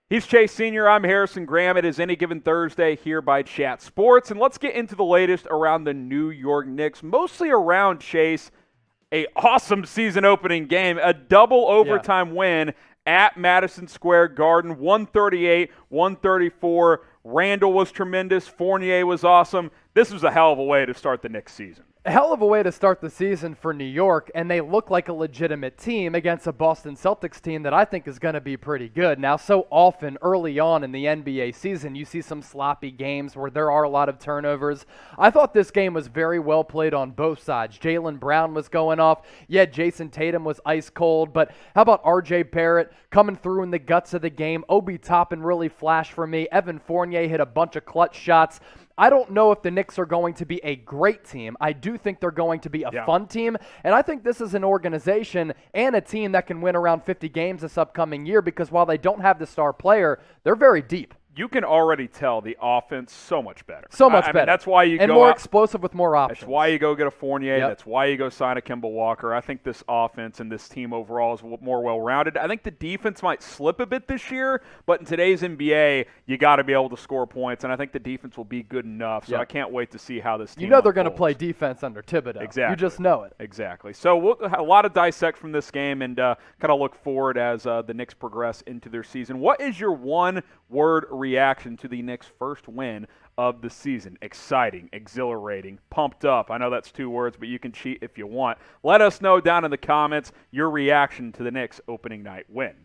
He's Chase Sr. I'm Harrison Graham. It is Any Given Thursday here by Chat Sports. And let's get into the latest around the New York Knicks, mostly around Chase. A awesome season opening game, a double overtime win at Madison Square Garden, 138-134. Randle was tremendous. Fournier was awesome. This was a hell of a way to start the Knicks season. A hell of a way to start the season for New York, and they look like a legitimate team against a Boston Celtics team that I think is going to be pretty good. Now, so often early on in the NBA season, you see some sloppy games where there are a lot of turnovers. I thought this game was very well played on both sides. Jaylen Brown was going off. Yeah, Jayson Tatum was ice cold, but how about R.J. Barrett coming through in the guts of the game? Obi Toppin really flashed for me. Evan Fournier hit a bunch of clutch shots. I don't know if the Knicks are going to be a great team. I do think they're going to be a fun team, and I think this is an organization and a team that can win around 50 games this upcoming year because while they don't have the star player, they're very deep. You can already tell the offense so much better. So much better. Mean, that's why you and go more out, explosive with more options. That's why you go get a Fournier. Yep. That's why you go sign a Kemba Walker. I think this offense and this team overall is more well-rounded. I think the defense might slip a bit this year, but in today's NBA, you got to be able to score points, and I think the defense will be good enough. So I can't wait to see how this team they're going to play defense under Thibodeau. Exactly. You just know it. Exactly. So we'll have a lot of dissect from this game and kind of look forward as the Knicks progress into their season. What is your one-word reaction to the Knicks' first win of the season? Exciting, exhilarating, pumped up. I know that's two words, but you can cheat if you want. Let us know down in the comments your reaction to the Knicks opening night win.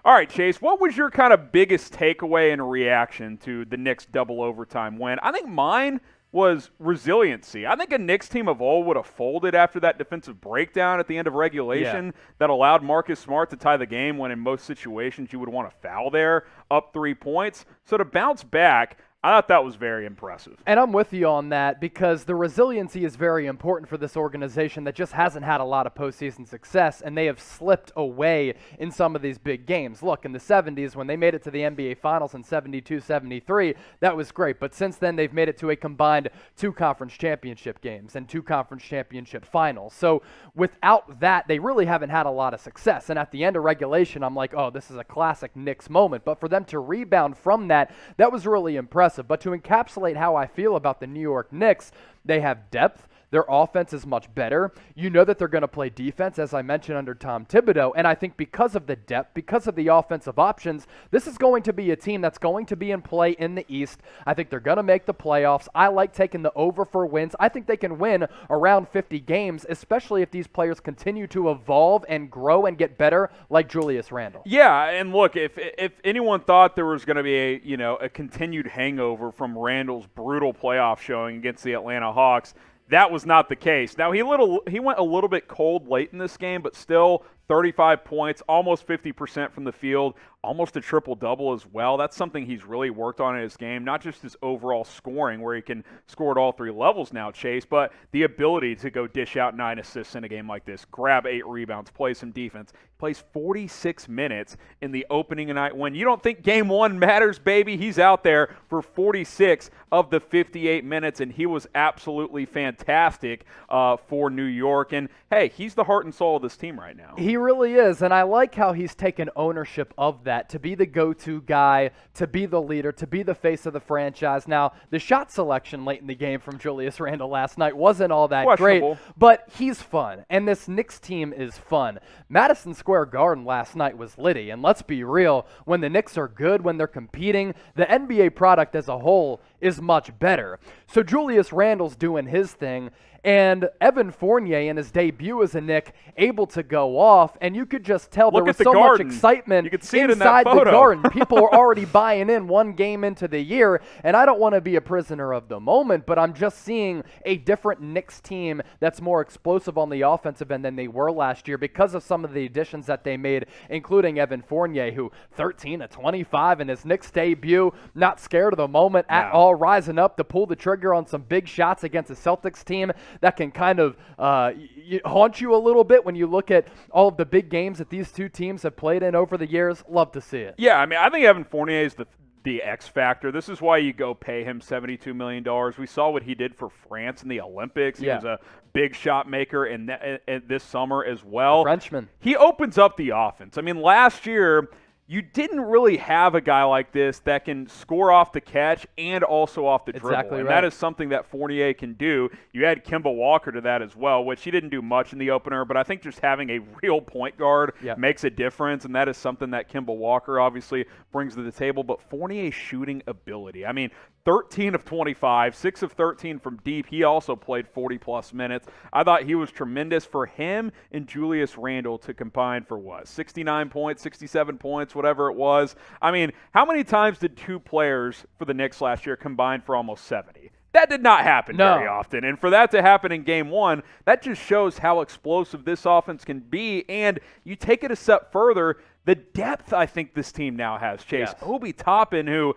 All right, Chase, what was your kind of biggest takeaway and reaction to the Knicks double overtime win? I think mine was resiliency. I think a Knicks team of old would have folded after that defensive breakdown at the end of regulation that allowed Marcus Smart to tie the game when in most situations you would want to foul there, up 3 points. So to bounce back, I thought that was very impressive. And I'm with you on that because the resiliency is very important for this organization that just hasn't had a lot of postseason success, and they have slipped away in some of these big games. Look, in the 70s, when they made it to the NBA Finals in 72-73, that was great. But since then, they've made it to a combined 2 conference championship games and 2 conference championship finals. So without that, they really haven't had a lot of success. And at the end of regulation, I'm like, oh, this is a classic Knicks moment. But for them to rebound from that, that was really impressive. But to encapsulate how I feel about the New York Knicks, they have depth. Their offense is much better. You know that they're going to play defense, as I mentioned, under Tom Thibodeau. And I think because of the depth, because of the offensive options, this is going to be a team that's going to be in play in the East. I think they're going to make the playoffs. I like taking the over for wins. I think they can win around 50 games, especially if these players continue to evolve and grow and get better like Julius Randle. Yeah, and look, if anyone thought there was going to be a continued hangover from Randle's brutal playoff showing against the Atlanta Hawks, that was not the case. Now, he went a little bit cold late in this game, but still 35 points, almost 50% from the field, almost a triple-double as well. That's something he's really worked on in his game, not just his overall scoring, where he can score at all 3 levels now, Chase, but the ability to go dish out 9 assists in a game like this, grab 8 rebounds, play some defense. He plays 46 minutes in the opening night win. You don't think Game 1 matters, baby? He's out there for 46 of the 58 minutes, and he was absolutely fantastic for New York. And, hey, he's the heart and soul of this team right now. He really is, and I like how he's taken ownership of that, to be the go-to guy, to be the leader, to be the face of the franchise. Now, the shot selection late in the game from Julius Randle last night wasn't all that great, but he's fun, and this Knicks team is fun. Madison Square Garden last night was litty, and let's be real, when the Knicks are good, when they're competing, the NBA product as a whole is much better. So Julius Randle's doing his thing, and Evan Fournier in his debut as a Knick able to go off, and you could just tell there was so much excitement inside the Garden. People are already buying in 1 game into the year, and I don't want to be a prisoner of the moment, but I'm just seeing a different Knicks team that's more explosive on the offensive end than they were last year because of some of the additions that they made, including Evan Fournier, who 13-25 in his Knicks debut, not scared of the moment at all, rising up to pull the trigger on some big shots against a Celtics team that can kind of haunt you a little bit when you look at all of the big games that these two teams have played in over the years. Love to see it. Yeah, I mean, I think Evan Fournier is the X factor. This is why you go pay him $72 million. We saw what he did for France in the Olympics. He was a big shot maker in this summer as well. The Frenchman. He opens up the offense. I mean, last year you didn't really have a guy like this that can score off the catch and also off the dribble. Exactly and right. that is something that Fournier can do. You add Kemba Walker to that as well, which he didn't do much in the opener, but I think just having a real point guard makes a difference, and that is something that Kemba Walker obviously brings to the table. But Fournier's shooting ability, I mean, 13 of 25, 6 of 13 from deep. He also played 40-plus minutes. I thought he was tremendous. For him and Julius Randle to combine for what? 69 points, 67 points, whatever it was. I mean, how many times did two players for the Knicks last year combine for almost 70? That did not happen very often. And for that to happen in Game 1, that just shows how explosive this offense can be. And you take it a step further, the depth I think this team now has, Chase. Yes. Obi Toppin, who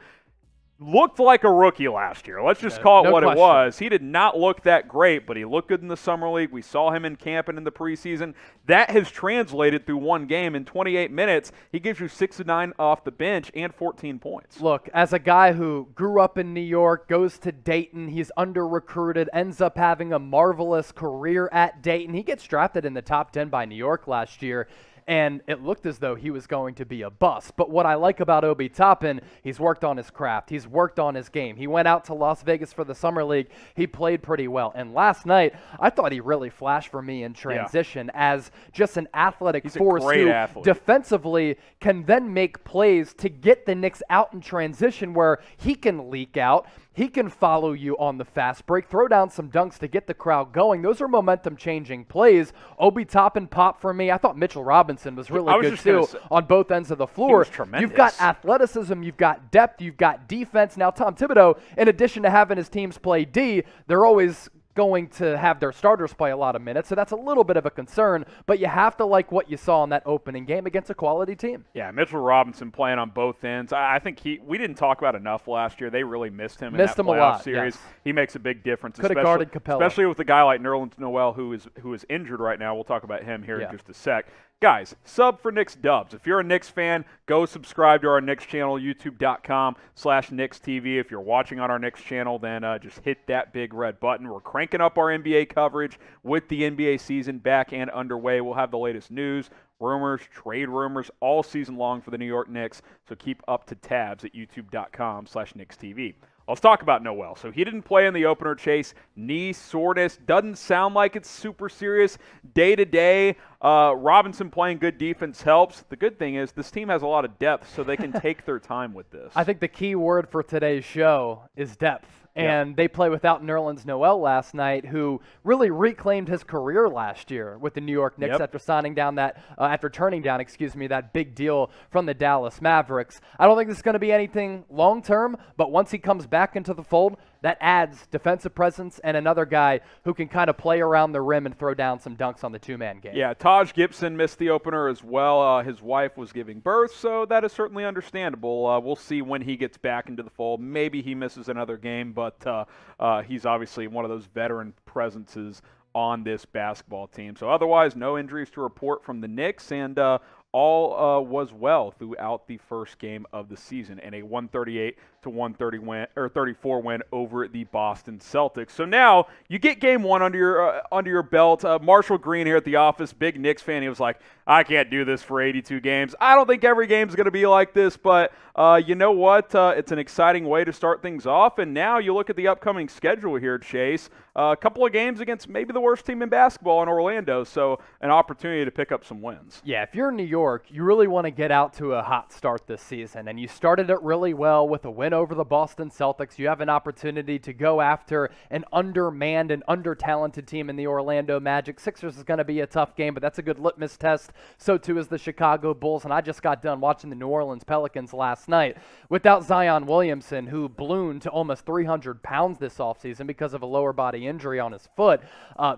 looked like a rookie last year. Let's just call it what it was. He did not look that great, but he looked good in the summer league. We saw him in camp and in the preseason. That has translated through one game. In 28 minutes, he gives you 6 of 9 off the bench and 14 points. Look, as a guy who grew up in New York, goes to Dayton, he's under-recruited, ends up having a marvelous career at Dayton. He gets drafted in the top 10 by New York last year, and it looked as though he was going to be a bust. But what I like about Obi Toppin, he's worked on his craft. He's worked on his game. He went out to Las Vegas for the Summer League. He played pretty well. And last night, I thought he really flashed for me in transition as just an athletic force who defensively can then make plays to get the Knicks out in transition where he can leak out. He can follow you on the fast break, throw down some dunks to get the crowd going. Those are momentum-changing plays. Obi Toppin popped for me. I thought Mitchell Robinson was really good, too, on both ends of the floor. He was tremendous. You've got athleticism, you've got depth, you've got defense. Now, Tom Thibodeau, in addition to having his teams play D, they're always going to have their starters play a lot of minutes, so that's a little bit of a concern, but you have to like what you saw in that opening game against a quality team. Yeah, Mitchell Robinson playing on both ends. I think we didn't talk about enough last year. They really missed him in that playoff series. Yes. He makes a big difference. Could have guarded Capella. Especially with a guy like Nerlens Noel who is injured right now. We'll talk about him here in just a sec. Guys, sub for Knicks Dubs. If you're a Knicks fan, go subscribe to our Knicks channel, youtube.com/KnicksTV. If you're watching on our Knicks channel, then just hit that big red button. We're cranking up our NBA coverage with the NBA season back and underway. We'll have the latest news, rumors, trade rumors all season long for the New York Knicks, so keep up to tabs at youtube.com/KnicksTV. Let's talk about Noel. So he didn't play in the opener, Chase. Knee soreness. Doesn't sound like it's super serious. Day to day, Robinson playing good defense helps. The good thing is this team has a lot of depth, so they can take their time with this. I think the key word for today's show is depth. And they play without Nerlens Noel last night, who really reclaimed his career last year with the New York Knicks after turning down that big deal from the Dallas Mavericks. I don't think this is going to be anything long term, but once he comes back into the fold, that adds defensive presence and another guy who can kind of play around the rim and throw down some dunks on the two-man game. Yeah, Taj Gibson missed the opener as well. His wife was giving birth, so that is certainly understandable. We'll see when he gets back into the fold. Maybe he misses another game, but he's obviously one of those veteran presences on this basketball team. So otherwise, no injuries to report from the Knicks, and all was well throughout the first game of the season, and a 138-134 win over the Boston Celtics. So now you get Game 1 under your belt. Marshall Green here at the office, big Knicks fan. He was like, "I can't do this for 82 games. I don't think every game's going to be like this, but you know what? It's an exciting way to start things off." And now you look at the upcoming schedule here, Chase. A couple of games against maybe the worst team in basketball in Orlando, so an opportunity to pick up some wins. Yeah, if you're in New York, you really want to get out to a hot start this season, and you started it really well with a win over the Boston Celtics. You have an opportunity to go after an undermanned and under-talented team in the Orlando Magic. Sixers is going to be a tough game, but that's a good litmus test. So too is the Chicago Bulls, and I just got done watching the New Orleans Pelicans last night without Zion Williamson, who ballooned to almost 300 pounds this offseason because of a lower body injury on his foot.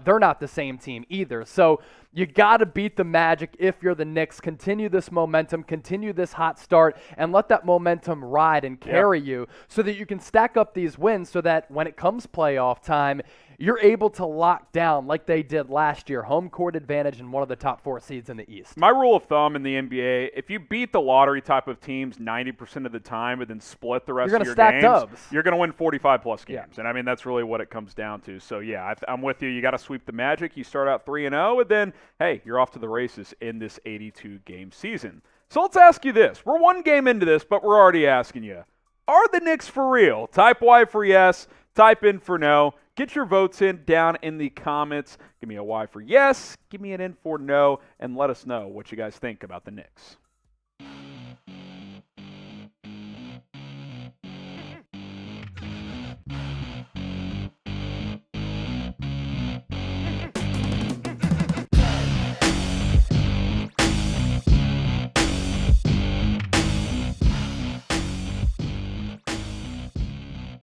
They're not the same team either. So you got to beat the Magic if you're the Knicks. Continue this momentum, continue this hot start, and let that momentum ride and carry you so that you can stack up these wins so that when it comes playoff time, you're able to lock down, like they did last year, home court advantage and one of the top 4 seeds in the East. My rule of thumb in the NBA, if you beat the lottery type of teams 90% of the time and then split the rest of your games, you're going to win 45-plus games. Yeah. And, I mean, that's really what it comes down to. So, yeah, I'm with you. You got to sweep the Magic. You start out 3-0, and then, hey, you're off to the races in this 82-game season. So let's ask you this. We're one game into this, but we're already asking you, are the Knicks for real? Type Y for yes, type in for no. Get your votes in down in the comments. Give me a Y for yes, give me an N for no, and let us know what you guys think about the Knicks.